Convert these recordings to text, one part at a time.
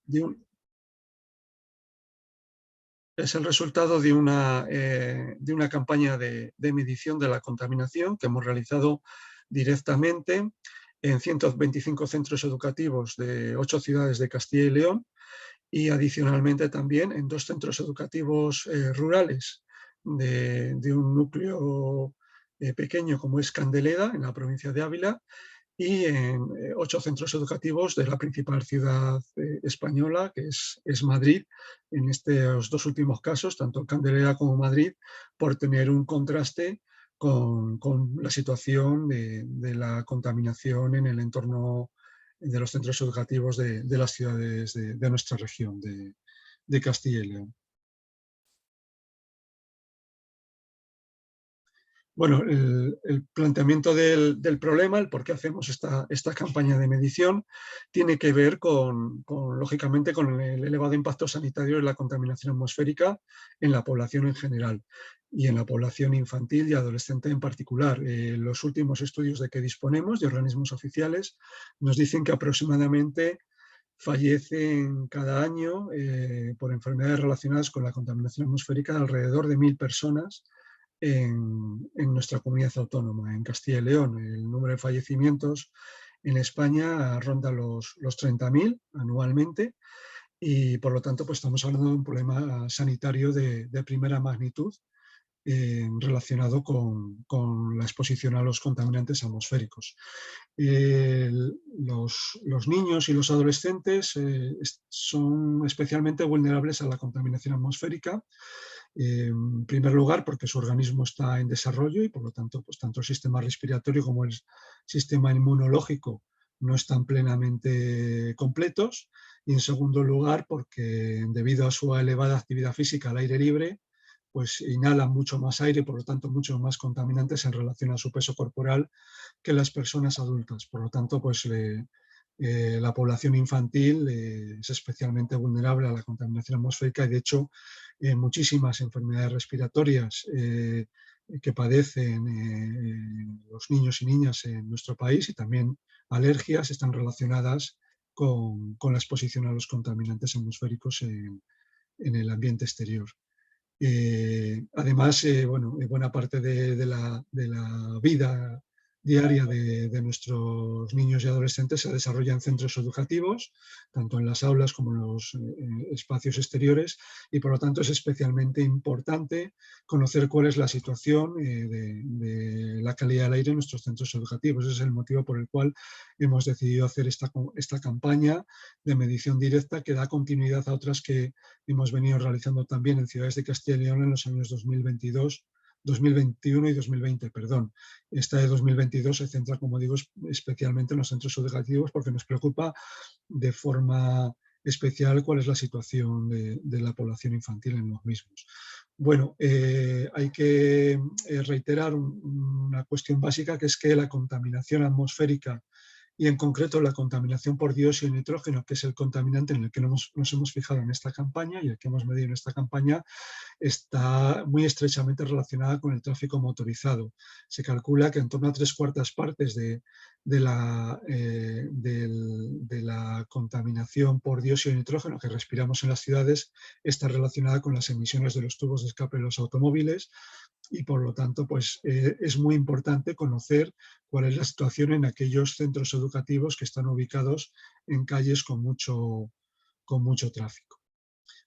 de un- es el resultado de una campaña de medición de la contaminación que hemos realizado directamente en 125 centros educativos de 8 ciudades de Castilla y León, y adicionalmente también en 2 centros educativos rurales de un núcleo pequeño como es Candeleda, en la provincia de Ávila, y en 8 centros educativos de la principal ciudad española, que es Madrid, en estos 2 últimos casos, tanto Candelera como Madrid, por tener un contraste con la situación de la contaminación en el entorno de los centros educativos de las ciudades de nuestra región, de Castilla y León. Bueno, el planteamiento del problema, el por qué hacemos esta campaña de medición, tiene que ver lógicamente, con el elevado impacto sanitario de la contaminación atmosférica en la población en general y en la población infantil y adolescente en particular. Los últimos estudios de que disponemos, de organismos oficiales, nos dicen que aproximadamente fallecen cada año por enfermedades relacionadas con la contaminación atmosférica alrededor de 1.000 personas en nuestra comunidad autónoma, en Castilla y León. El número de fallecimientos en España ronda los 30.000 anualmente, y por lo tanto pues estamos hablando de un problema sanitario de primera magnitud relacionado con la exposición a los contaminantes atmosféricos. Los niños y los adolescentes son especialmente vulnerables a la contaminación atmosférica. En primer lugar, porque su organismo está en desarrollo y por lo tanto, pues tanto el sistema respiratorio como el sistema inmunológico no están plenamente completos. Y en segundo lugar, porque debido a su elevada actividad física al aire libre, pues inhalan mucho más aire y por lo tanto muchos más contaminantes en relación a su peso corporal que las personas adultas. Por lo tanto, pues la población infantil es especialmente vulnerable a la contaminación atmosférica, y de hecho muchísimas enfermedades respiratorias que padecen los niños y niñas en nuestro país, y también alergias, están relacionadas con la exposición a los contaminantes atmosféricos en el ambiente exterior. Además, bueno, buena parte de la vida diaria de nuestros niños y adolescentes se desarrolla en centros educativos, tanto en las aulas como en los espacios exteriores, y por lo tanto es especialmente importante conocer cuál es la situación de la calidad del aire en nuestros centros educativos. Ese es el motivo por el cual hemos decidido hacer esta campaña de medición directa, que da continuidad a otras que hemos venido realizando también en ciudades de Castilla y León en los años 2022, 2021 y 2020, perdón. Esta de 2022 se centra, como digo, especialmente en los centros educativos, porque nos preocupa de forma especial cuál es la situación de la población infantil en los mismos. Bueno, hay que reiterar una cuestión básica, que es que la contaminación atmosférica, y en concreto la contaminación por dióxido de nitrógeno, que es el contaminante en el que nos hemos fijado en esta campaña y el que hemos medido en esta campaña, está muy estrechamente relacionada con el tráfico motorizado. Se calcula que en torno a 3/4 partes de la contaminación por dióxido de nitrógeno que respiramos en las ciudades está relacionada con las emisiones de los tubos de escape de los automóviles, y por lo tanto pues, es muy importante conocer cuál es la situación en aquellos centros educativos que están ubicados en calles con mucho tráfico.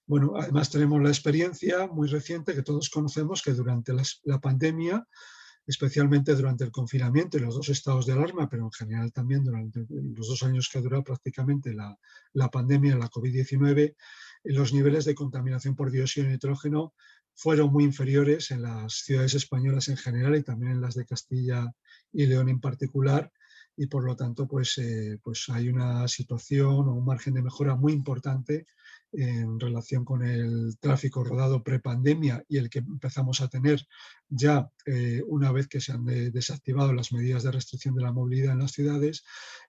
Bueno, además tenemos la experiencia muy reciente que todos conocemos, que durante la pandemia, especialmente durante el confinamiento y los 2 estados de alarma, pero en general también durante los 2 años que ha durado prácticamente la pandemia, la COVID-19, los niveles de contaminación por dióxido de nitrógeno fueron muy inferiores en las ciudades españolas en general y también en las de Castilla y León en particular, y por lo tanto pues hay una situación o un margen de mejora muy importante en relación con el tráfico rodado prepandemia y el que empezamos a tener ya una vez que se han desactivado las medidas de restricción de la movilidad en las ciudades,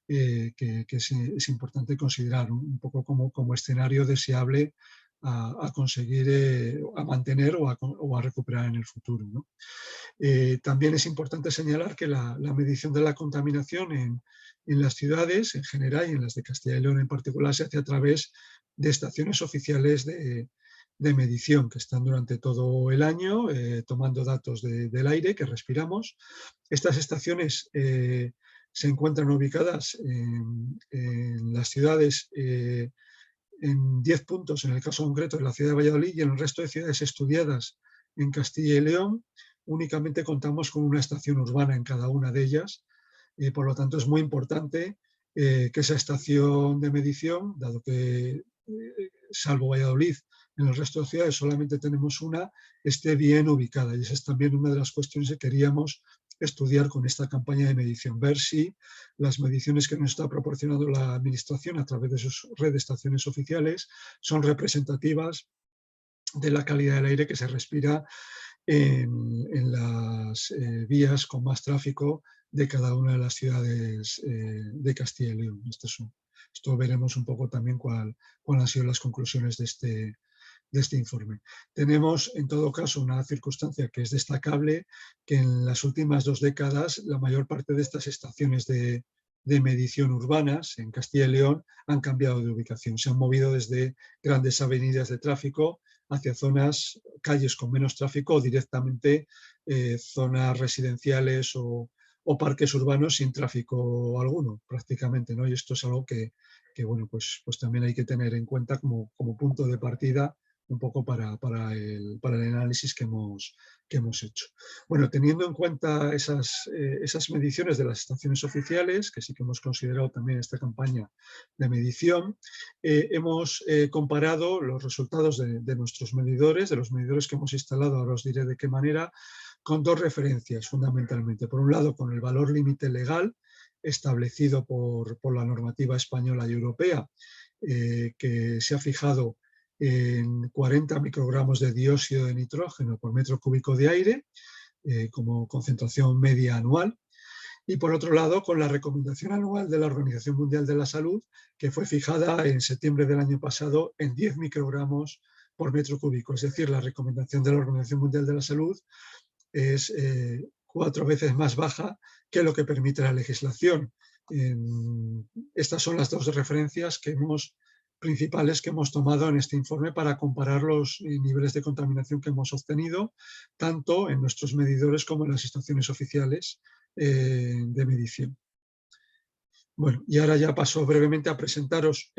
que es importante considerar un poco como escenario deseable a conseguir, a mantener o a recuperar en el futuro, ¿no? También es importante señalar que la medición de la contaminación en las ciudades en general y en las de Castilla y León en particular se hace a través de estaciones oficiales de medición que están durante todo el año tomando datos del aire que respiramos. Estas estaciones se encuentran ubicadas en las ciudades, en 10 puntos, en el caso concreto de la ciudad de Valladolid, y en el resto de ciudades estudiadas en Castilla y León únicamente contamos con una estación urbana en cada una de ellas. Por lo tanto, es muy importante que esa estación de medición, dado que, salvo Valladolid, en el resto de ciudades solamente tenemos una, esté bien ubicada. Y esa es también una de las cuestiones que queríamos estudiar con esta campaña de medición, ver si las mediciones que nos está proporcionando la Administración a través de sus redes de estaciones oficiales son representativas de la calidad del aire que se respira en las vías con más tráfico de cada una de las ciudades de Castilla y León. Esto veremos un poco también cuáles han sido las conclusiones de este informe. Tenemos, en todo caso, una circunstancia que es destacable, que en las últimas 2 décadas la mayor parte de estas estaciones de medición urbanas en Castilla y León han cambiado de ubicación. Se han movido desde grandes avenidas de tráfico hacia zonas, calles con menos tráfico o directamente zonas residenciales o parques urbanos sin tráfico alguno, prácticamente, ¿no? Y esto es algo que bueno, pues también hay que tener en cuenta como punto de partida un poco para el análisis que hemos hecho. Bueno, teniendo en cuenta esas mediciones de las estaciones oficiales, que sí que hemos considerado también esta campaña de medición, hemos comparado los resultados de nuestros medidores, de los medidores que hemos instalado, ahora os diré de qué manera, con 2 referencias fundamentalmente. Por un lado, con el valor límite legal establecido por la normativa española y europea, que se ha fijado en 40 microgramos de dióxido de nitrógeno por metro cúbico de aire, como concentración media anual. Y por otro lado, con la recomendación anual de la Organización Mundial de la Salud, que fue fijada en septiembre del año pasado en 10 microgramos por metro cúbico. Es decir, la recomendación de la Organización Mundial de la Salud es 4 veces más baja que lo que permite la legislación. Estas son las 2 referencias principales que hemos tomado en este informe para comparar los niveles de contaminación que hemos obtenido, tanto en nuestros medidores como en las estaciones oficiales de medición. Bueno, y ahora ya paso brevemente a presentaros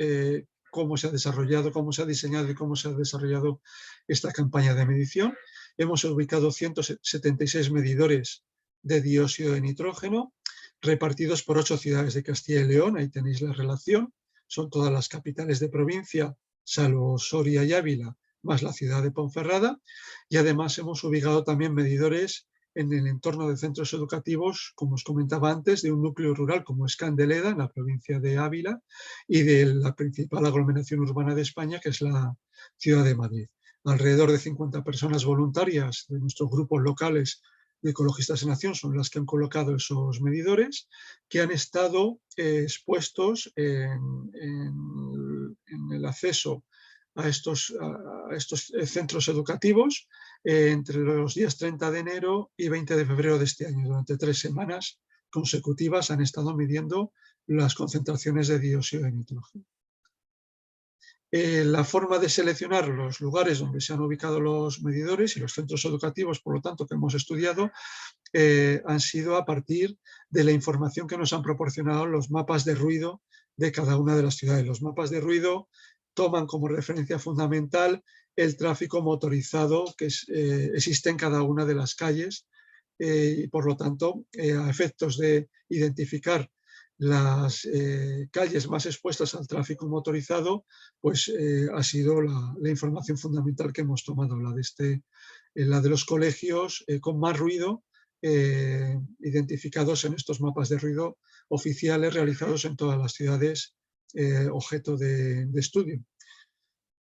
cómo se ha desarrollado, cómo se ha diseñado y cómo se ha desarrollado esta campaña de medición. Hemos ubicado 176 medidores de dióxido de nitrógeno repartidos por 8 ciudades de Castilla y León. Ahí tenéis la relación. Son todas las capitales de provincia, salvo Soria y Ávila, más la ciudad de Ponferrada. Y además hemos ubicado también medidores en el entorno de centros educativos, como os comentaba antes, de un núcleo rural como es Candeleda, en la provincia de Ávila, y de la principal aglomeración urbana de España, que es la ciudad de Madrid. Alrededor de 50 personas voluntarias de nuestros grupos locales de Ecologistas en Acción son las que han colocado esos medidores, que han estado expuestos en el acceso a estos centros educativos entre los días 30 de enero y 20 de febrero de este año. Durante 3 semanas consecutivas han estado midiendo las concentraciones de dióxido de nitrógeno. La forma de seleccionar los lugares donde se han ubicado los medidores y los centros educativos, por lo tanto, que hemos estudiado, han sido a partir de la información que nos han proporcionado los mapas de ruido de cada una de las ciudades. Los mapas de ruido toman como referencia fundamental el tráfico motorizado que existe en cada una de las calles y, por lo tanto, a efectos de identificar las calles más expuestas al tráfico motorizado, pues ha sido la información fundamental que hemos tomado, la de los colegios con más ruido, identificados en estos mapas de ruido oficiales realizados en todas las ciudades objeto de estudio.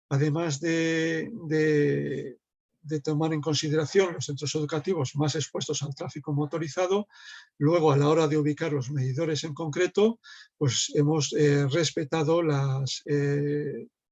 Además de tomar en consideración los centros educativos más expuestos al tráfico motorizado, luego a la hora de ubicar los medidores en concreto, pues hemos respetado los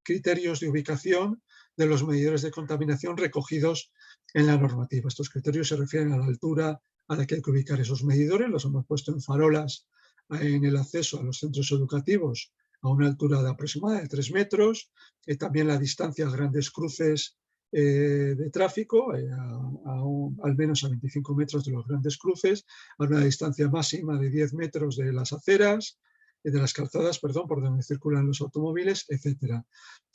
criterios de ubicación de los medidores de contaminación recogidos en la normativa. Estos criterios se refieren a la altura a la que hay que ubicar esos medidores, los hemos puesto en farolas en el acceso a los centros educativos a una altura de aproximadamente 3 metros, también la distancia a grandes cruces de tráfico, al menos a 25 metros de los grandes cruces, a una distancia máxima de 10 metros de las aceras, de las calzadas, perdón, por donde circulan los automóviles, etc.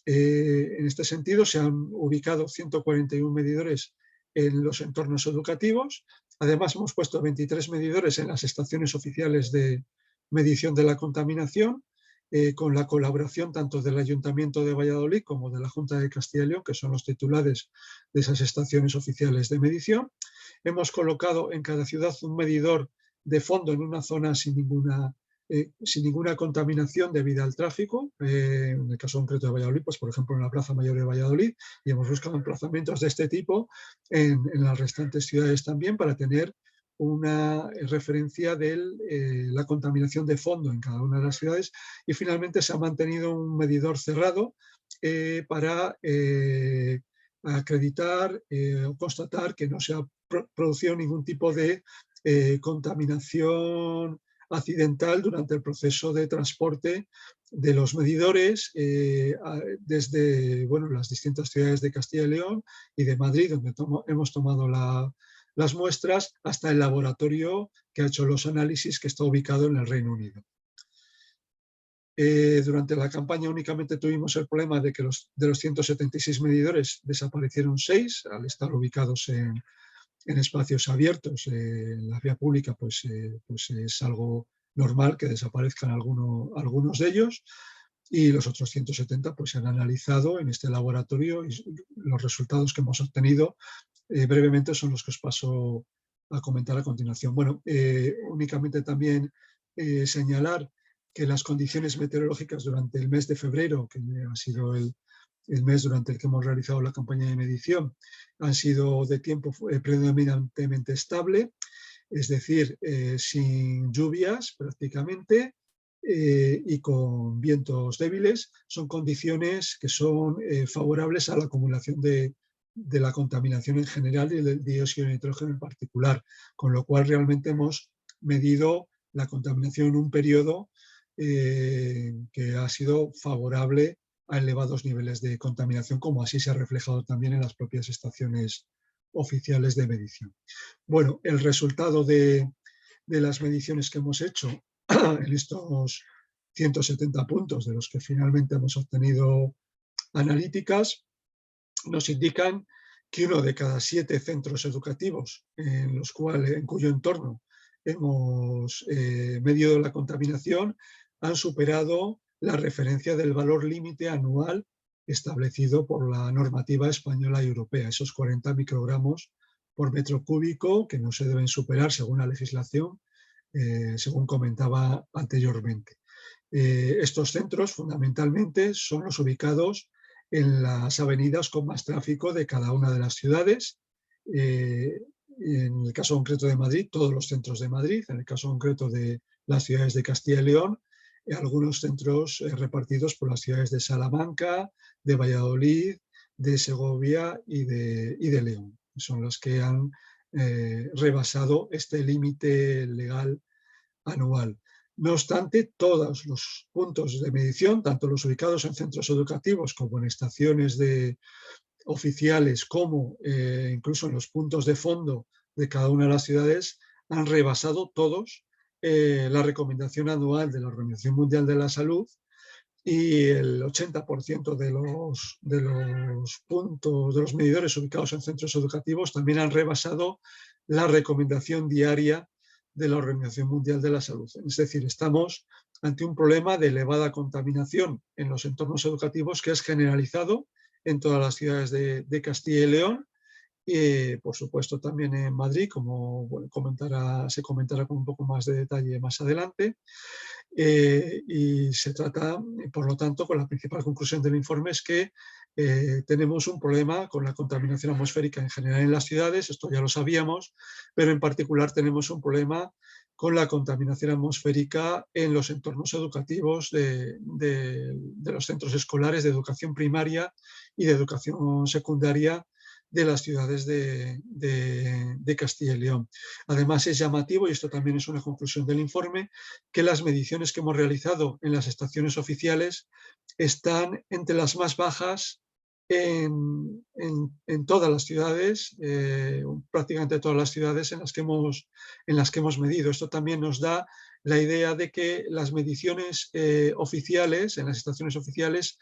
En este sentido, se han ubicado 141 medidores en los entornos educativos. Además, hemos puesto 23 medidores en las estaciones oficiales de medición de la contaminación, con la colaboración tanto del Ayuntamiento de Valladolid como de la Junta de Castilla y León, que son los titulares de esas estaciones oficiales de medición. Hemos colocado en cada ciudad un medidor de fondo en una zona sin ninguna contaminación debida al tráfico. En el caso concreto de Valladolid, pues por ejemplo en la Plaza Mayor de Valladolid, y hemos buscado emplazamientos de este tipo en las restantes ciudades también para tener una referencia de la contaminación de fondo en cada una de las ciudades. Y finalmente se ha mantenido un medidor cerrado para acreditar o constatar que no se ha producido ningún tipo de contaminación accidental durante el proceso de transporte de los medidores desde las distintas ciudades de Castilla y León y de Madrid, donde hemos tomado las muestras, hasta el laboratorio que ha hecho los análisis, que está ubicado en el Reino Unido. Durante la campaña únicamente tuvimos el problema de que de los 176 medidores desaparecieron 6, al estar ubicados en espacios abiertos. En la vía pública pues es algo normal que desaparezcan algunos de ellos, y los otros 170 pues se han analizado en este laboratorio, y los resultados que hemos obtenido brevemente son los que os paso a comentar a continuación. Bueno, únicamente también señalar que las condiciones meteorológicas durante el mes de febrero, que ha sido el mes durante el que hemos realizado la campaña de medición, han sido de tiempo predominantemente estable, es decir, sin lluvias prácticamente, y con vientos débiles. Son condiciones que son favorables a la acumulación de la contaminación en general y del dióxido de nitrógeno en particular, con lo cual realmente hemos medido la contaminación en un periodo que ha sido favorable a elevados niveles de contaminación, como así se ha reflejado también en las propias estaciones oficiales de medición. Bueno, el resultado de las mediciones que hemos hecho en estos 170 puntos, de los que finalmente hemos obtenido analíticas, nos indican que 1 de cada 7 centros educativos en cuyo entorno hemos medido la contaminación han superado la referencia del valor límite anual establecido por la normativa española y europea, esos 40 microgramos por metro cúbico, que no se deben superar según la legislación, según comentaba anteriormente. Estos centros fundamentalmente son los ubicados en las avenidas con más tráfico de cada una de las ciudades. En el caso concreto de Madrid, todos los centros de Madrid; en el caso concreto de las ciudades de Castilla y León, algunos centros repartidos por las ciudades de Salamanca, de Valladolid, de Segovia y de León. Son las que han rebasado este límite legal anual. No obstante, todos los puntos de medición, tanto los ubicados en centros educativos como en estaciones oficiales, como incluso en los puntos de fondo de cada una de las ciudades, han rebasado todos la recomendación anual de la Organización Mundial de la Salud, y el 80% de los puntos, de los medidores ubicados en centros educativos, también han rebasado la recomendación diaria de la Organización Mundial de la Salud. Es decir, estamos ante un problema de elevada contaminación en los entornos educativos que es generalizado en todas las ciudades de Castilla y León, y por supuesto también en Madrid, como se comentará con un poco más de detalle más adelante. Y se trata, por lo tanto, con la principal conclusión del informe es que tenemos un problema con la contaminación atmosférica en general en las ciudades, esto ya lo sabíamos, pero en particular tenemos un problema con la contaminación atmosférica en los entornos educativos de los centros escolares de educación primaria y de educación secundaria de las ciudades de Castilla y León. Además, es llamativo, y esto también es una conclusión del informe, que las mediciones que hemos realizado en las estaciones oficiales están entre las más bajas en todas las ciudades, prácticamente todas las ciudades en las que hemos medido. Esto también nos da la idea de que las mediciones oficiales, en las estaciones oficiales,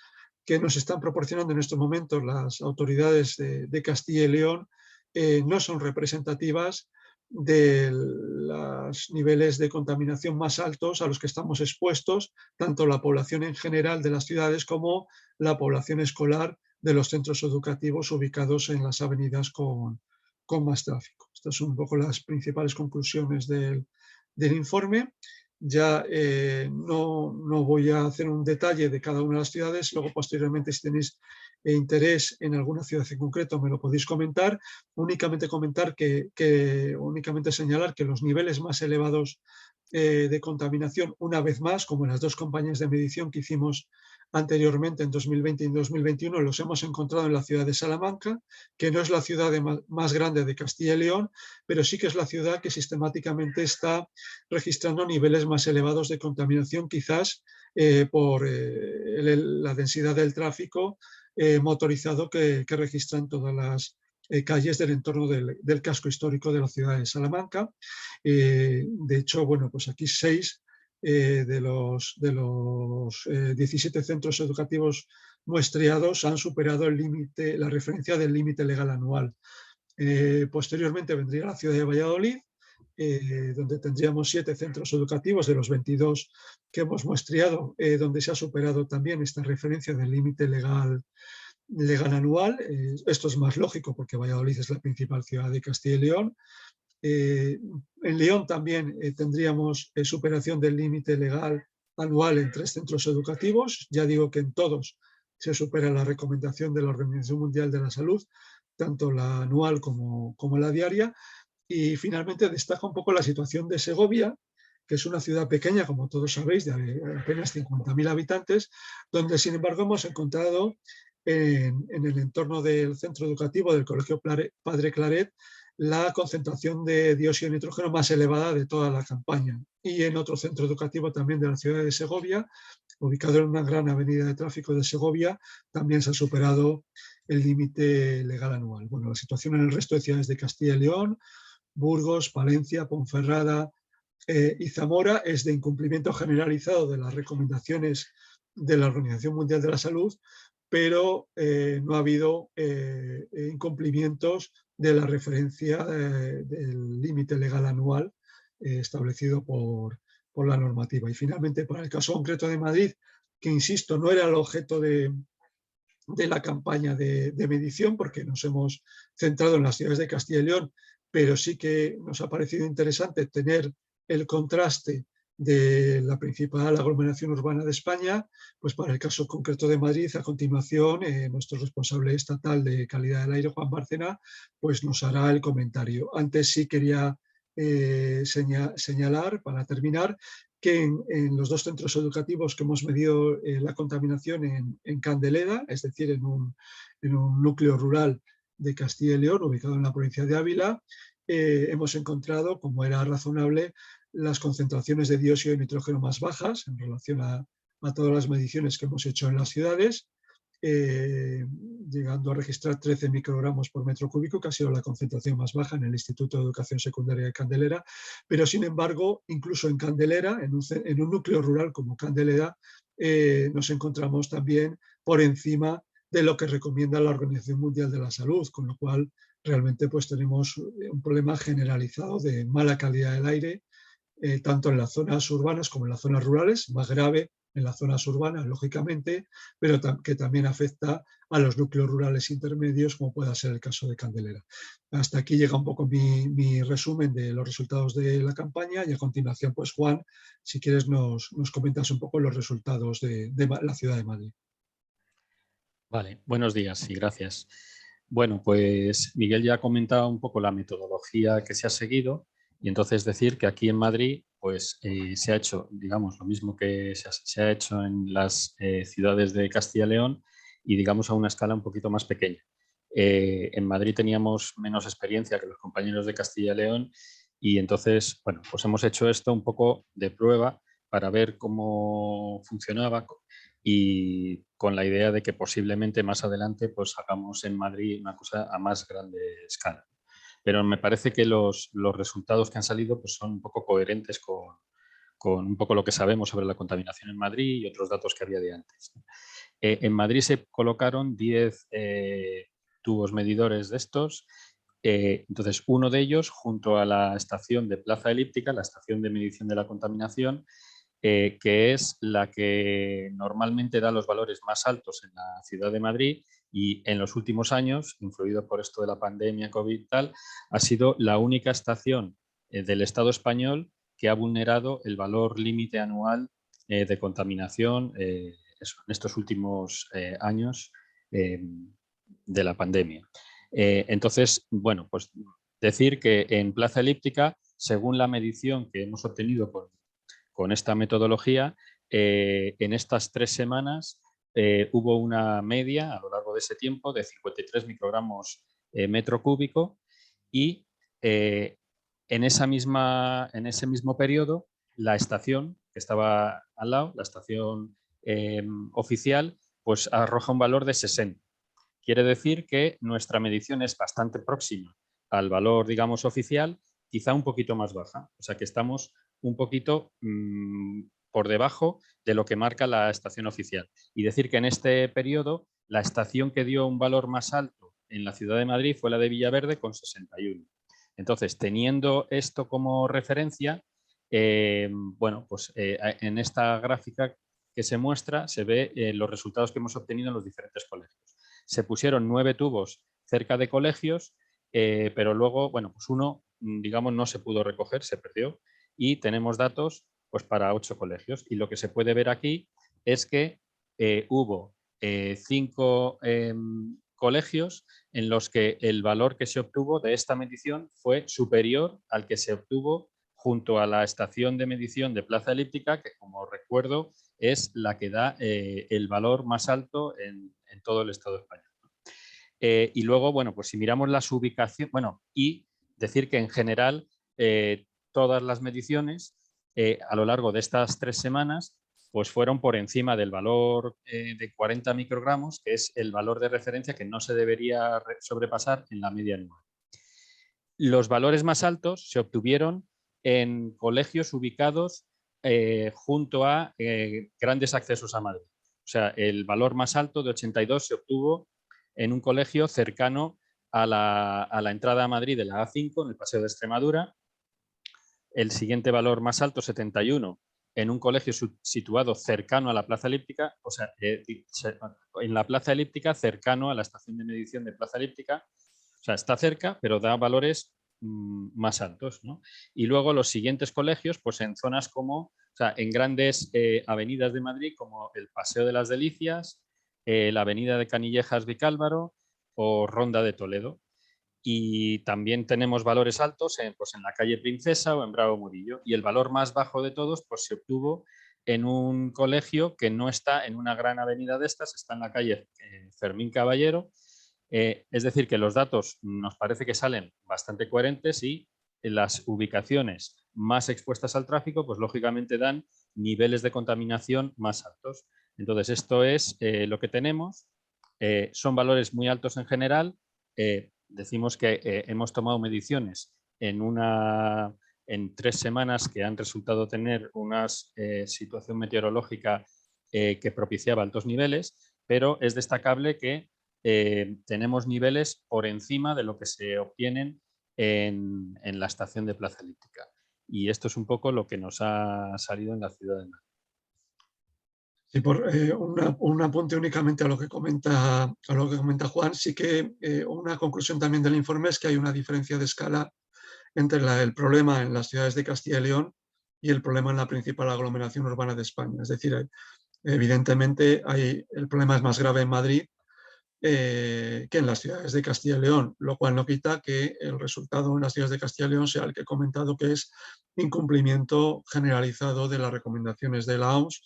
que nos están proporcionando en estos momentos las autoridades de Castilla y León no son representativas de los niveles de contaminación más altos a los que estamos expuestos, tanto la población en general de las ciudades como la población escolar de los centros educativos ubicados en las avenidas con más tráfico. Estas son un poco las principales conclusiones del informe. Ya no voy a hacer un detalle de cada una de las ciudades, luego posteriormente si tenéis interés en alguna ciudad en concreto me lo podéis comentar. Únicamente únicamente señalar que los niveles más elevados de contaminación, una vez más, como en las dos campañas de medición que hicimos anteriormente en 2020 y en 2021, los hemos encontrado en la ciudad de Salamanca, que no es la ciudad más grande de Castilla y León, pero sí que es la ciudad que sistemáticamente está registrando niveles más elevados de contaminación, quizás por la densidad del tráfico motorizado que registran todas las calles del entorno del casco histórico de la ciudad de Salamanca. De hecho, bueno, pues aquí 6 de los 17 centros educativos muestreados han superado el límite, la referencia del límite legal anual. Posteriormente vendría la ciudad de Valladolid, donde tendríamos 7 centros educativos de los 22 que hemos muestreado, donde se ha superado también esta referencia del límite legal anual. Esto es más lógico porque Valladolid es la principal ciudad de Castilla y León. En León también tendríamos superación del límite legal anual en 3 centros educativos. Ya digo que en todos se supera la recomendación de la Organización Mundial de la Salud, tanto la anual como la diaria. Y finalmente destaca un poco la situación de Segovia, que es una ciudad pequeña, como todos sabéis, de apenas 50.000 habitantes, donde sin embargo hemos encontrado en el entorno del centro educativo del Colegio Padre Claret la concentración de dióxido de nitrógeno más elevada de toda la campaña. Y en otro centro educativo también de la ciudad de Segovia, ubicado en una gran avenida de tráfico de Segovia, también se ha superado el límite legal anual. Bueno, la situación en el resto de ciudades de Castilla y León, Burgos, Palencia, Ponferrada y Zamora es de incumplimiento generalizado de las recomendaciones de la Organización Mundial de la Salud, pero no ha habido incumplimientos de la referencia del límite legal anual establecido por la normativa. Y finalmente, para el caso concreto de Madrid, que insisto, no era el objeto de la campaña de medición, porque nos hemos centrado en las ciudades de Castilla y León, pero sí que nos ha parecido interesante tener el contraste de la principal aglomeración urbana de España. Pues para el caso concreto de Madrid, a continuación, nuestro responsable estatal de calidad del aire, Juan Bárcena, pues nos hará el comentario. Antes sí quería señalar, para terminar, que en los 2 centros educativos que hemos medido la contaminación en Candeleda, es decir, en un núcleo rural de Castilla y León, ubicado en la provincia de Ávila, hemos encontrado, como era razonable, las concentraciones de dióxido de nitrógeno más bajas en relación a todas las mediciones que hemos hecho en las ciudades, llegando a registrar 13 microgramos por metro cúbico, que ha sido la concentración más baja en el Instituto de Educación Secundaria de Candelera, pero sin embargo, incluso en Candelera, en un núcleo rural como Candelera, nos encontramos también por encima de lo que recomienda la Organización Mundial de la Salud, con lo cual realmente pues tenemos un problema generalizado de mala calidad del aire, tanto en las zonas urbanas como en las zonas rurales, más grave en las zonas urbanas, lógicamente, pero que también afecta a los núcleos rurales intermedios, como pueda ser el caso de Candelera. Hasta aquí llega un poco mi resumen de los resultados de la campaña y a continuación, pues Juan, si quieres nos comentas un poco los resultados de la ciudad de Madrid. Vale, buenos días y gracias. Bueno, pues Miguel ya ha comentado un poco la metodología que se ha seguido y entonces decir que aquí en Madrid pues se ha hecho, digamos, lo mismo que se ha hecho en las ciudades de Castilla y León y digamos a una escala un poquito más pequeña. En Madrid teníamos menos experiencia que los compañeros de Castilla y León y entonces, bueno, pues hemos hecho esto un poco de prueba para ver cómo funcionaba y con la idea de que posiblemente más adelante pues hagamos en Madrid una cosa a más grande escala. Pero me parece que los resultados que han salido pues son un poco coherentes con un poco lo que sabemos sobre la contaminación en Madrid y otros datos que había de antes. En Madrid se colocaron 10 tubos medidores de estos. Entonces, uno de ellos, junto a la estación de Plaza Elíptica, la estación de medición de la contaminación, que es la que normalmente da los valores más altos en la ciudad de Madrid y en los últimos años, influido por esto de la pandemia, COVID y tal, ha sido la única estación del Estado español que ha vulnerado el valor límite anual de contaminación en estos últimos años de la pandemia. Entonces, bueno, pues decir que en Plaza Elíptica, según la medición que hemos obtenido con esta metodología, en estas 3 semanas hubo una media a lo largo de ese tiempo de 53 microgramos metro cúbico y en ese mismo periodo la estación que estaba al lado, la estación oficial, pues arroja un valor de 60. Quiere decir que nuestra medición es bastante próxima al valor, digamos, oficial, quizá un poquito más baja. O sea que estamos un poquito por debajo de lo que marca la estación oficial. Y decir que en este periodo la estación que dio un valor más alto en la ciudad de Madrid fue la de Villaverde con 61. Entonces, teniendo esto como referencia, bueno, pues en esta gráfica que se muestra se ve los resultados que hemos obtenido en los diferentes colegios. Se pusieron 9 tubos cerca de colegios, pero luego, bueno, pues uno, digamos, no se pudo recoger, se perdió y tenemos datos pues para 8 colegios. Y lo que se puede ver aquí es que hubo 5 colegios en los que el valor que se obtuvo de esta medición fue superior al que se obtuvo junto a la estación de medición de Plaza Elíptica, que como recuerdo es la que da el valor más alto en todo el Estado español. Y luego, bueno, pues si miramos las ubicaciones, bueno, y decir que en general todas las mediciones a lo largo de estas 3 semanas pues fueron por encima del valor de 40 microgramos, que es el valor de referencia que no se debería sobrepasar en la media anual. Los valores más altos se obtuvieron en colegios ubicados junto a grandes accesos a Madrid. O sea, el valor más alto de 82 se obtuvo en un colegio cercano a la entrada a Madrid de la A5, en el Paseo de Extremadura. El siguiente valor más alto, 71, en un colegio situado cercano a la Plaza Elíptica, o sea, en la Plaza Elíptica, cercano a la estación de medición de Plaza Elíptica. O sea, está cerca, pero da valores más altos, ¿no? Y luego los siguientes colegios, pues en zonas como, o sea, en grandes avenidas de Madrid, como el Paseo de las Delicias, la avenida de Canillejas Vicálvaro o Ronda de Toledo. Y también tenemos valores altos pues en la calle Princesa o en Bravo Murillo. Y el valor más bajo de todos pues se obtuvo en un colegio que no está en una gran avenida de estas, está en la calle Fermín Caballero. Es decir, que los datos nos parece que salen bastante coherentes y las ubicaciones más expuestas al tráfico, pues lógicamente dan niveles de contaminación más altos. Entonces, esto es lo que tenemos. Son valores muy altos en general. Decimos que hemos tomado mediciones en 3 semanas que han resultado tener una situación meteorológica que propiciaba altos niveles, pero es destacable que tenemos niveles por encima de lo que se obtienen en la estación de Plaza Elíptica. Y esto es un poco lo que nos ha salido en la ciudad de Madrid. Sí, un apunte únicamente a lo que comenta Juan, sí que una conclusión también del informe es que hay una diferencia de escala entre el problema en las ciudades de Castilla y León y el problema en la principal aglomeración urbana de España. Es decir, evidentemente el problema es más grave en Madrid que en las ciudades de Castilla y León, lo cual no quita que el resultado en las ciudades de Castilla y León sea el que he comentado, que es incumplimiento generalizado de las recomendaciones de la OMS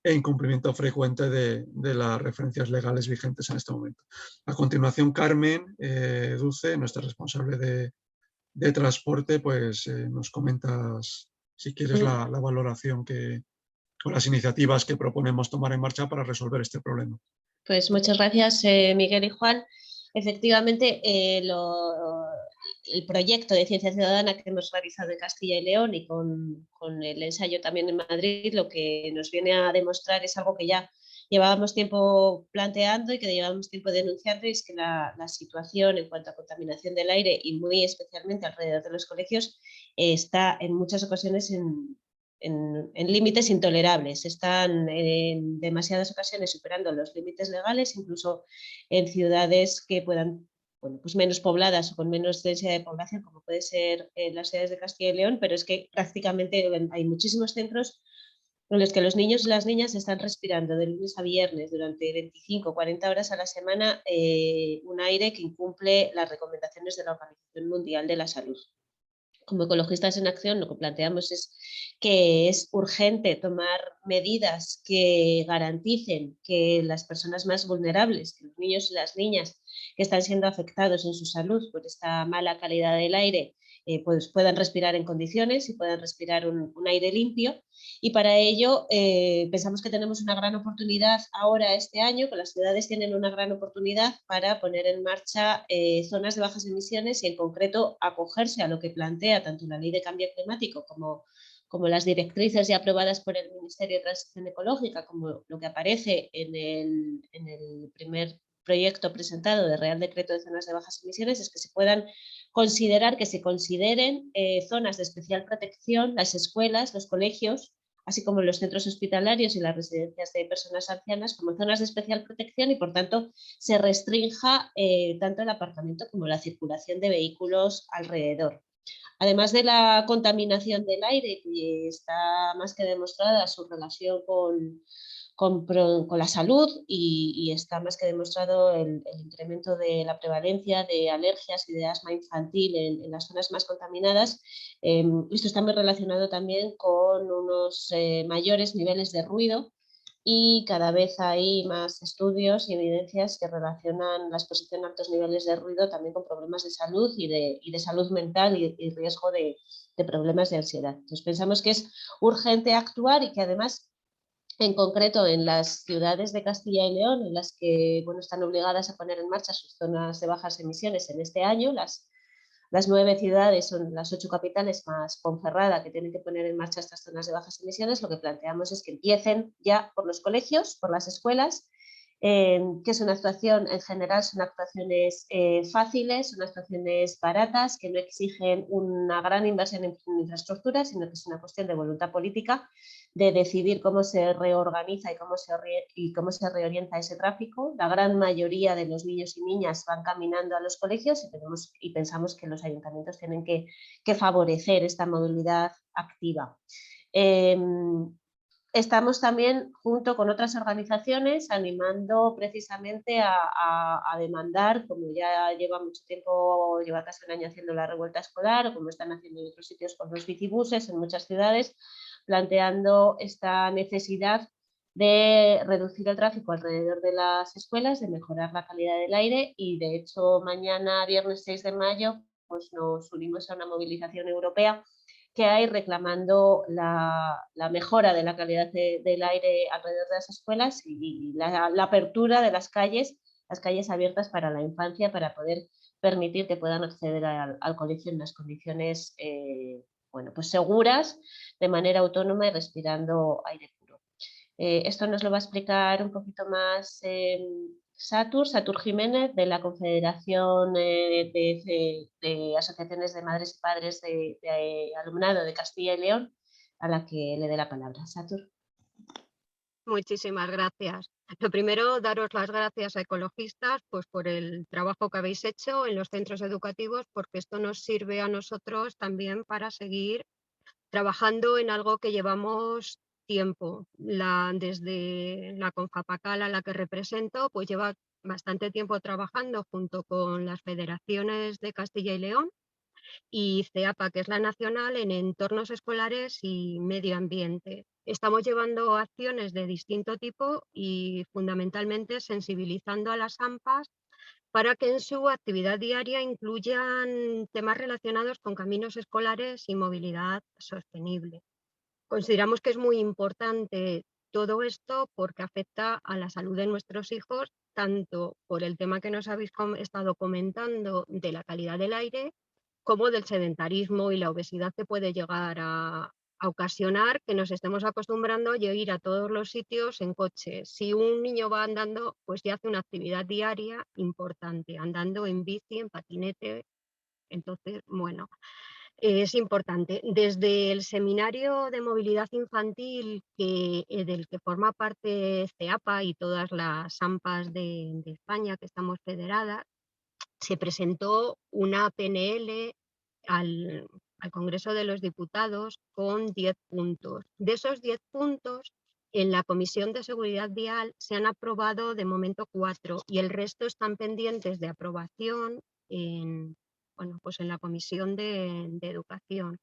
e incumplimiento frecuente de las referencias legales vigentes en este momento. A continuación, Carmen Duce, nuestra responsable de transporte, pues nos comentas, si quieres, la valoración o las iniciativas que proponemos tomar en marcha para resolver este problema. Pues muchas gracias, Miguel y Juan. Efectivamente, el proyecto de ciencia ciudadana que hemos realizado en Castilla y León y con el ensayo también en Madrid, lo que nos viene a demostrar es algo que ya llevábamos tiempo planteando y que llevábamos tiempo denunciando, y es que la situación en cuanto a contaminación del aire y muy especialmente alrededor de los colegios está en muchas ocasiones en límites intolerables. Están en demasiadas ocasiones superando los límites legales, incluso en ciudades que puedan, bueno, pues menos pobladas o con menos densidad de población, como puede ser las ciudades de Castilla y León, pero es que prácticamente hay muchísimos centros en los que los niños y las niñas están respirando de lunes a viernes durante 25 o 40 horas a la semana un aire que incumple las recomendaciones de la Organización Mundial de la Salud. Como Ecologistas en Acción, lo que planteamos es que es urgente tomar medidas que garanticen que las personas más vulnerables, que los niños y las niñas que están siendo afectados en su salud por esta mala calidad del aire, pues puedan respirar en condiciones y puedan respirar un aire limpio. Y para ello pensamos que tenemos una gran oportunidad ahora este año, que las ciudades tienen una gran oportunidad para poner en marcha zonas de bajas emisiones y en concreto acogerse a lo que plantea tanto la Ley de Cambio Climático como las directrices ya aprobadas por el Ministerio de Transición Ecológica, como lo que aparece en el primer proyecto presentado de Real Decreto de Zonas de Bajas Emisiones, es que se puedan considerar, que se consideren zonas de especial protección, las escuelas, los colegios, así como los centros hospitalarios y las residencias de personas ancianas, como zonas de especial protección, y por tanto se restrinja tanto el aparcamiento como la circulación de vehículos alrededor. Además de la contaminación del aire, que está más que demostrada su relación con la salud, y está más que demostrado el incremento de la prevalencia de alergias y de asma infantil en las zonas más contaminadas. Esto está muy relacionado también con unos mayores niveles de ruido, y cada vez hay más estudios y evidencias que relacionan la exposición a altos niveles de ruido también con problemas de salud y de salud mental y riesgo de problemas de ansiedad. Entonces pensamos que es urgente actuar, y que además, en concreto en las ciudades de Castilla y León, en las que están obligadas a poner en marcha sus zonas de bajas emisiones en este año, las 9 ciudades son las 8 capitales más Ponferrada, que tienen que poner en marcha estas zonas de bajas emisiones. Lo que planteamos es que empiecen ya por los colegios, por las escuelas, que es una actuación, en general son actuaciones fáciles, son actuaciones baratas, que no exigen una gran inversión en infraestructura, sino que es una cuestión de voluntad política, de decidir cómo se reorganiza y cómo se reorienta ese tráfico. La gran mayoría de los niños y niñas van caminando a los colegios, y pensamos que los ayuntamientos tienen que favorecer esta movilidad activa. Estamos también, junto con otras organizaciones, animando precisamente a demandar, como ya lleva mucho tiempo, lleva casi un año haciendo la revuelta escolar, o como están haciendo en otros sitios con los bicibuses en muchas ciudades, planteando esta necesidad de reducir el tráfico alrededor de las escuelas, de mejorar la calidad del aire, y de hecho mañana, viernes 6 de mayo, pues nos unimos a una movilización europea que hay reclamando la mejora de la calidad del aire alrededor de las escuelas, y la apertura de las calles abiertas para la infancia, para poder permitir que puedan acceder al colegio en unas condiciones pues seguras, de manera autónoma y respirando aire puro. Esto nos lo va a explicar un poquito más Satur Jiménez, de la Confederación de Asociaciones de Madres y Padres de Alumnado de Castilla y León, a la que le dé la palabra. Satur. Muchísimas gracias. Lo primero, daros las gracias a Ecologistas pues, por el trabajo que habéis hecho en los centros educativos, porque esto nos sirve a nosotros también para seguir trabajando en algo que llevamos tiempo. Desde la Confapacal, a la que represento, pues lleva bastante tiempo trabajando junto con las federaciones de Castilla y León y CEAPA, que es la nacional, en entornos escolares y medio ambiente. Estamos llevando acciones de distinto tipo y fundamentalmente sensibilizando a las AMPAs para que en su actividad diaria incluyan temas relacionados con caminos escolares y movilidad sostenible. Consideramos que es muy importante todo esto porque afecta a la salud de nuestros hijos, tanto por el tema que nos habéis estado comentando de la calidad del aire, como del sedentarismo y la obesidad que puede llegar a ocasionar que nos estemos acostumbrando a ir a todos los sitios en coche. Si un niño va andando, pues ya hace una actividad diaria importante, andando en bici, en patinete. Entonces, bueno, es importante. Desde el Seminario de Movilidad Infantil, del que forma parte CEAPA y todas las AMPAs de España que estamos federadas, se presentó una PNL al Congreso de los Diputados con 10 puntos. De esos 10 puntos, en la Comisión de Seguridad Vial se han aprobado de momento 4 y el resto están pendientes de aprobación en la Comisión de Educación.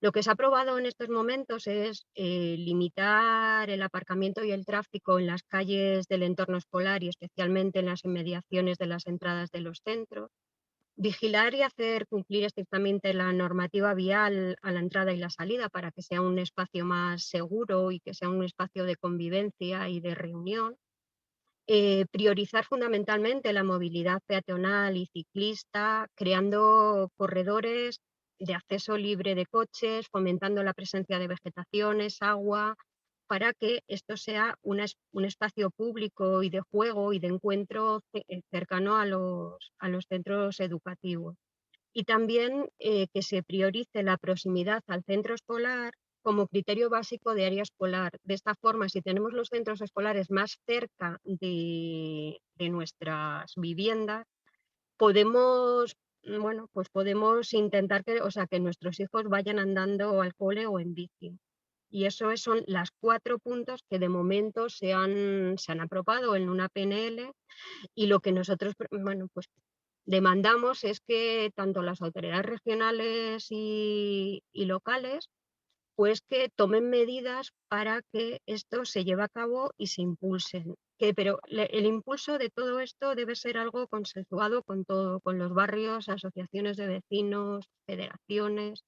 Lo que se ha aprobado en estos momentos es limitar el aparcamiento y el tráfico en las calles del entorno escolar y especialmente en las inmediaciones de las entradas de los centros, vigilar y hacer cumplir estrictamente la normativa vial a la entrada y la salida para que sea un espacio más seguro y que sea un espacio de convivencia y de reunión. Priorizar fundamentalmente la movilidad peatonal y ciclista, creando corredores de acceso libre de coches, fomentando la presencia de vegetaciones, agua, para que esto sea un espacio público y de juego y de encuentro cercano a los centros educativos. Y también que se priorice la proximidad al centro escolar como criterio básico de área escolar. De esta forma, si tenemos los centros escolares más cerca de nuestras viviendas, podemos, pues podemos intentar que nuestros hijos vayan andando al cole o en bici. Y eso son las 4 puntos que de momento se han aprobado en una PNL, y lo que nosotros pues demandamos es que tanto las autoridades regionales y locales pues que tomen medidas para que esto se lleve a cabo y se impulsen. Pero el impulso de todo esto debe ser algo consensuado con los barrios, asociaciones de vecinos, federaciones,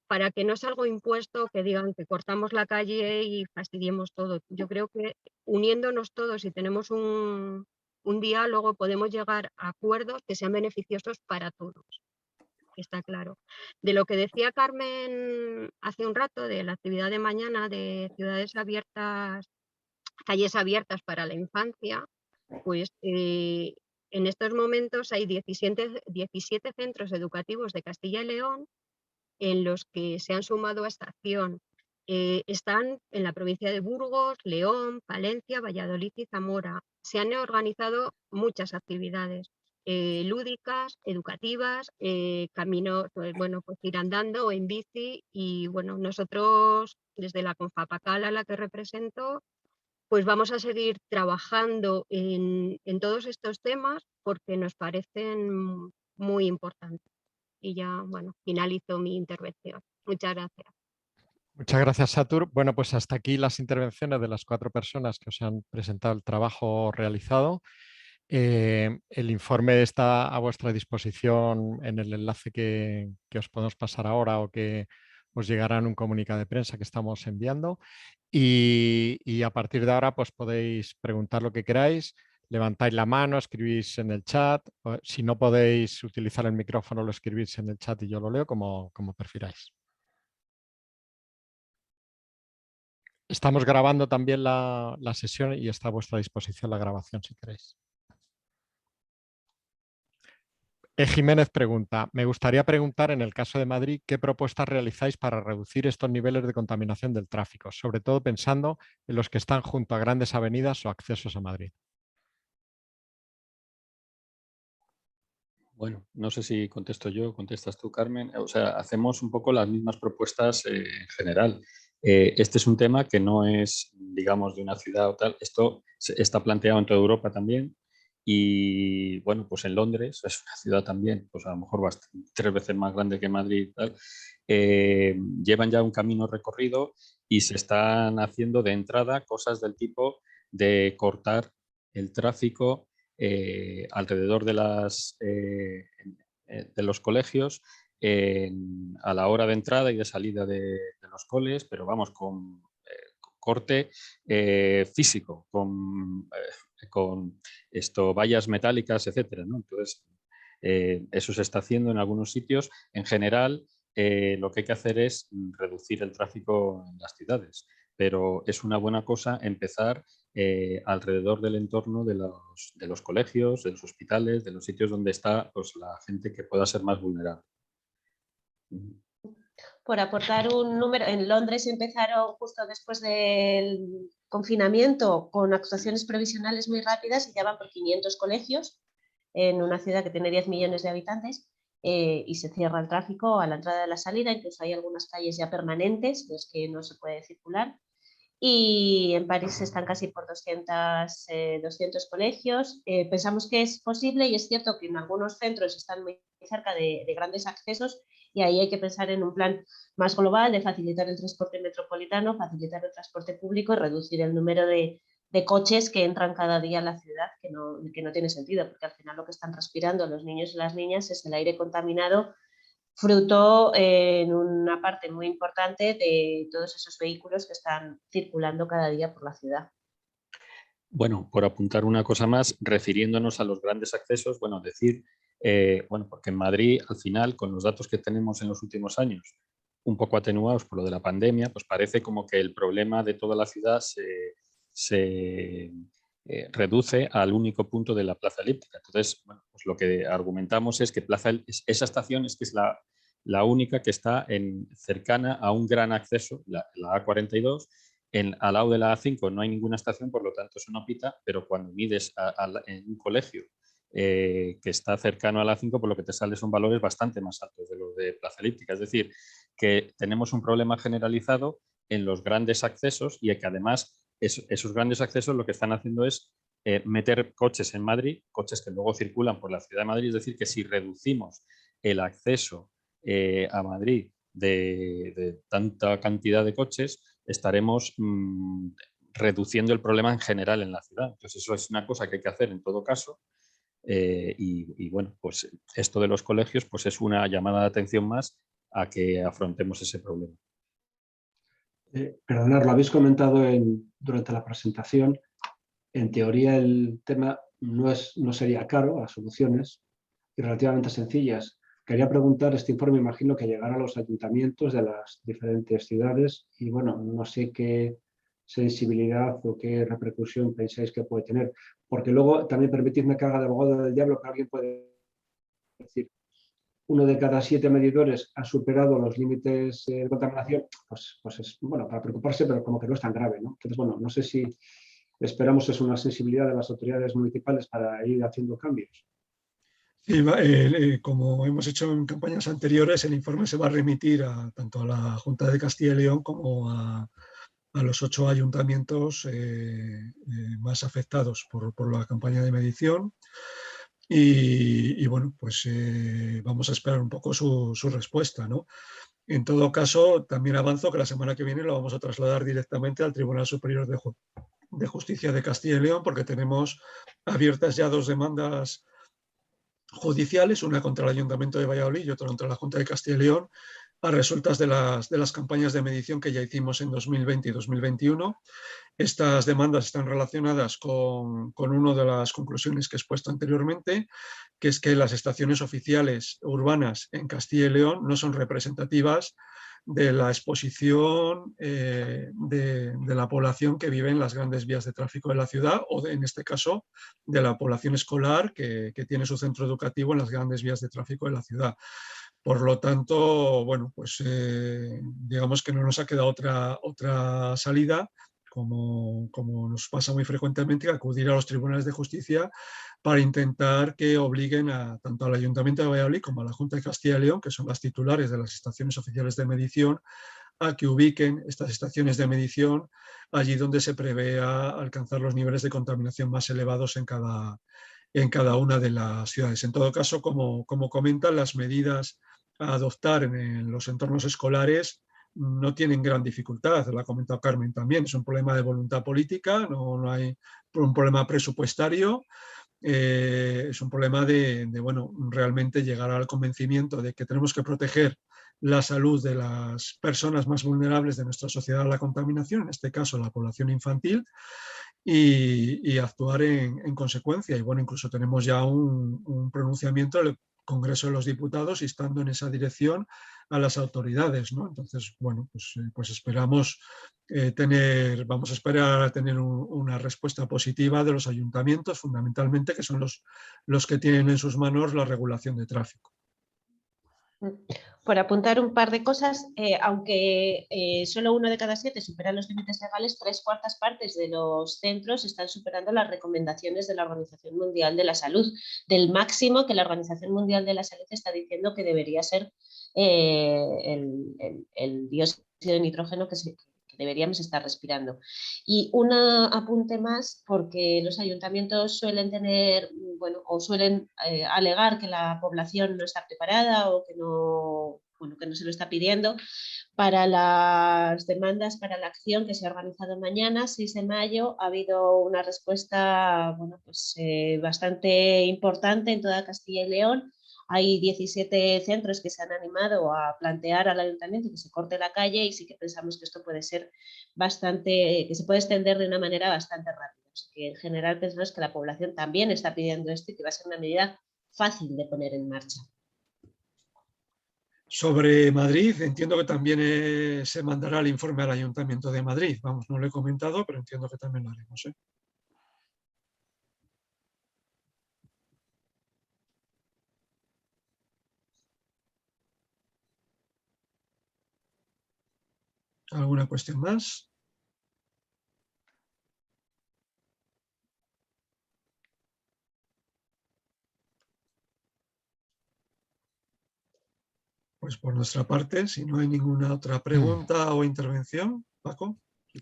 para que no sea algo impuesto que digan que cortamos la calle y fastidiemos todo. Yo creo que uniéndonos todos y tenemos un diálogo podemos llegar a acuerdos que sean beneficiosos para todos. Está claro. De lo que decía Carmen hace un rato, de la actividad de mañana de ciudades abiertas, calles abiertas para la infancia, pues en estos momentos hay 17 centros educativos de Castilla y León en los que se han sumado a esta acción. Están en la provincia de Burgos, León, Palencia, Valladolid y Zamora. Se han organizado muchas actividades lúdicas, educativas, caminos, pues ir andando o en bici, y nosotros desde la Confapacal, a la que represento, pues vamos a seguir trabajando en todos estos temas porque nos parecen muy importantes. Y ya, finalizo mi intervención. Muchas gracias. Muchas gracias, Satur. Bueno, pues hasta aquí las intervenciones de las 4 personas que os han presentado el trabajo realizado. El informe está a vuestra disposición en el enlace que os podemos pasar ahora o que os llegará en un comunicado de prensa que estamos enviando. Y a partir de ahora pues podéis preguntar lo que queráis, levantáis la mano, escribís en el chat. Si no podéis utilizar el micrófono, lo escribís en el chat y yo lo leo como prefiráis. Estamos grabando también la sesión y está a vuestra disposición la grabación si queréis. Jiménez pregunta, me gustaría preguntar en el caso de Madrid, ¿qué propuestas realizáis para reducir estos niveles de contaminación del tráfico? Sobre todo pensando en los que están junto a grandes avenidas o accesos a Madrid. Bueno, no sé si contesto yo, contestas tú, Carmen. O sea, hacemos un poco las mismas propuestas en general. Este es un tema que no es, digamos, de una ciudad o tal. Esto está planteado en toda Europa también. Y bueno, pues en Londres, es una ciudad también, pues a lo mejor 3 veces más grande que Madrid y tal, llevan ya un camino recorrido y se están haciendo de entrada cosas del tipo de cortar el tráfico alrededor de los colegios a la hora de entrada y de salida de los coles, pero vamos, con corte físico, con vallas metálicas, etcétera, ¿no? Entonces, eso se está haciendo en algunos sitios. En general, lo que hay que hacer es reducir el tráfico en las ciudades, pero es una buena cosa empezar alrededor del entorno de los colegios, de los hospitales, de los sitios donde está pues, la gente que pueda ser más vulnerable. Por aportar un número, en Londres empezaron justo después del confinamiento con actuaciones provisionales muy rápidas y ya van por 500 colegios en una ciudad que tiene 10 millones de habitantes y se cierra el tráfico a la entrada y a la salida, incluso hay algunas calles ya permanentes en las que no se puede circular. Y en París están casi por 200 colegios. Pensamos que es posible y es cierto que en algunos centros están muy cerca de grandes accesos y ahí hay que pensar en un plan más global de facilitar el transporte metropolitano, facilitar el transporte público y reducir el número de coches que entran cada día a la ciudad, que no tiene sentido, porque al final lo que están respirando los niños y las niñas es el aire contaminado, fruto en una parte muy importante de todos esos vehículos que están circulando cada día por la ciudad. Bueno, por apuntar una cosa más, refiriéndonos a los grandes accesos, bueno, decir, porque en Madrid, al final, con los datos que tenemos en los últimos años, un poco atenuados por lo de la pandemia, pues parece como que el problema de toda la ciudad se reduce al único punto de la Plaza Elíptica. Entonces, bueno, pues lo que argumentamos es que esa estación es que es la única que está cercana a un gran acceso, la A42, al lado de la A5 no hay ninguna estación, por lo tanto eso no pita, pero cuando mides en un colegio que está cercano a la A5, por lo que te sale son valores bastante más altos de los de Plaza Elíptica. Es decir, que tenemos un problema generalizado en los grandes accesos y que además esos grandes accesos lo que están haciendo es meter coches en Madrid, coches que luego circulan por la ciudad de Madrid. Es decir, que si reducimos el acceso a Madrid de tanta cantidad de coches, estaremos reduciendo el problema en general en la ciudad. Entonces eso es una cosa que hay que hacer en todo caso y bueno, pues esto de los colegios pues es una llamada de atención más a que afrontemos ese problema. Perdonad, lo habéis comentado durante la presentación. En teoría el tema no sería caro, las soluciones y relativamente sencillas. Quería preguntar, este informe imagino que llegará a los ayuntamientos de las diferentes ciudades y bueno, no sé qué sensibilidad o qué repercusión pensáis que puede tener, porque luego también permitidme que haga de abogado del diablo, que alguien puede decir 1 de cada 7 medidores ha superado los límites de contaminación, pues es bueno para preocuparse, pero como que no es tan grave, ¿no? Entonces, bueno, no sé si esperamos es una sensibilidad de las autoridades municipales para ir haciendo cambios. Sí, como hemos hecho en campañas anteriores, el informe se va a remitir tanto a la Junta de Castilla y León como a los 8 ayuntamientos más afectados por la campaña de medición. Y bueno, pues vamos a esperar un poco su respuesta, ¿no? En todo caso, también avanzo que la semana que viene lo vamos a trasladar directamente al Tribunal Superior de Justicia de Castilla y León, porque tenemos abiertas ya 2 demandas judiciales, una contra el Ayuntamiento de Valladolid y otra contra la Junta de Castilla y León, a resultas de las campañas de medición que ya hicimos en 2020 y 2021. Estas demandas están relacionadas con una de las conclusiones que he expuesto anteriormente, que es que las estaciones oficiales urbanas en Castilla y León no son representativas de la exposición de la población que vive en las grandes vías de tráfico de la ciudad o, en este caso, de la población escolar que tiene su centro educativo en las grandes vías de tráfico de la ciudad. Por lo tanto, bueno, pues digamos que no nos ha quedado otra salida, como nos pasa muy frecuentemente, que acudir a los tribunales de justicia para intentar que obliguen tanto al Ayuntamiento de Valladolid como a la Junta de Castilla y León, que son las titulares de las estaciones oficiales de medición, a que ubiquen estas estaciones de medición allí donde se prevea alcanzar los niveles de contaminación más elevados en cada una de las ciudades. En todo caso, como comentan, las medidas a adoptar en los entornos escolares no tienen gran dificultad, lo ha comentado Carmen también, es un problema de voluntad política, no hay un problema presupuestario. Es un problema de, bueno, realmente llegar al convencimiento de que tenemos que proteger la salud de las personas más vulnerables de nuestra sociedad a la contaminación, en este caso la población infantil, y actuar en consecuencia. Y bueno, incluso tenemos ya un pronunciamiento del Congreso de los Diputados instando en esa dirección a las autoridades, ¿no? Entonces, bueno, pues esperamos vamos a esperar a tener una respuesta positiva de los ayuntamientos, fundamentalmente, que son los que tienen en sus manos la regulación de tráfico. Por apuntar un par de cosas, aunque solo 1 de cada 7 supera los límites legales, 3/4 partes de los centros están superando las recomendaciones de la Organización Mundial de la Salud, del máximo que la Organización Mundial de la Salud está diciendo que debería ser el dióxido de nitrógeno que deberíamos estar respirando. Y un apunte más, porque los ayuntamientos suelen tener, bueno, o suelen alegar que la población no está preparada o que no, bueno, que no se lo está pidiendo. Para las demandas para la acción que se ha organizado mañana, 6 de mayo, ha habido una respuesta, bueno, pues, bastante importante en toda Castilla y León. Hay 17 centros que se han animado a plantear al ayuntamiento que se corte la calle, y sí que pensamos que esto puede ser bastante, que se puede extender de una manera bastante rápida. O sea, que en general pensamos que la población también está pidiendo esto y que va a ser una medida fácil de poner en marcha. Sobre Madrid, entiendo que también se mandará el informe al Ayuntamiento de Madrid. Vamos, no lo he comentado, pero entiendo que también lo haremos, ¿eh? ¿Alguna cuestión más? Pues por nuestra parte, si no hay ninguna otra pregunta o intervención, Paco.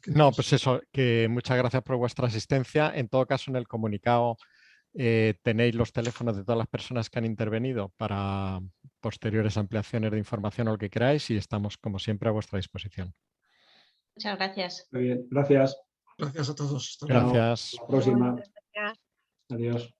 No, pues eso, que muchas gracias por vuestra asistencia. En todo caso, en el comunicado tenéis los teléfonos de todas las personas que han intervenido para posteriores ampliaciones de información o lo que queráis, y estamos, como siempre, a vuestra disposición. Muchas gracias. Muy bien, gracias. Gracias a todos. Hasta luego. Gracias. Hasta la próxima. Gracias. Adiós.